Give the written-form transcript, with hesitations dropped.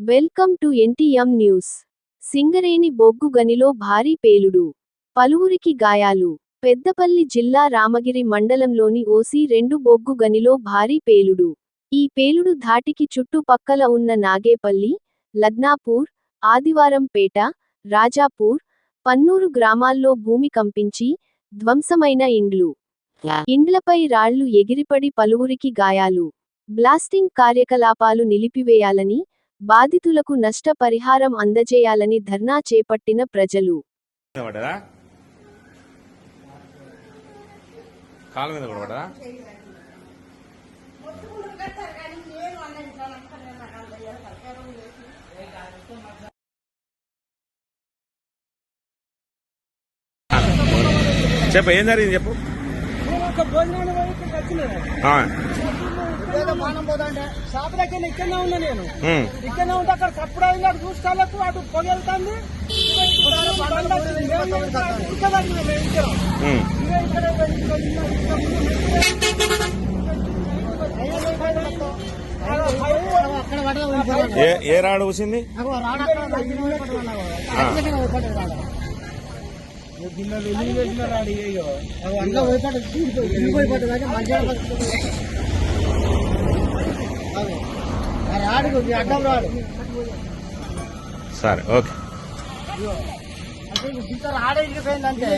Welcome to NTM news. Singareni బొగ్గు గనిలో భారీ పేలుడు, పలువురికి గాయాలు. పెద్దపల్లి జిల్లా రామగిరి మండలంలోని ఓసి-2 బొగ్గు గనిలో భారీ పేలుడు. ఈ పేలుడు ధాటికి చుట్టుపక్కల ఉన్న నాగేపల్లి, లద్నాపూర్, ఆదివారంపేట, రాజాపూర్, పన్నూరు గ్రామాల్లో భూమి కంపించి ధ్వంసమైన ఇండ్లపై రాళ్లు ఎగిరిపడి పలువురికి గాయాలు. బ్లాస్టింగ్ కార్యకలాపాలు నిలిపివేయాలని, బాధితులకు నష్ట పరిహారం అందజేయాలని ధర్నా చేపట్టిన ప్రజలు. చెప్పు, ఏం జరిగింది చెప్పు. మానం పోదంటే షాప్ దగ్గర ఇక్కడనే ఉన్నా నేను. ఇక్కడనే ఉంటే అక్కడ కప్పుడు అయింది, అటు చూసుకోలేకు అటు పొగెళ్తుంది. ఏ రాడు కూసింది? అడ్డం రాడు. సరే, ఓకే. అంటే ఆడే పోయిందంటే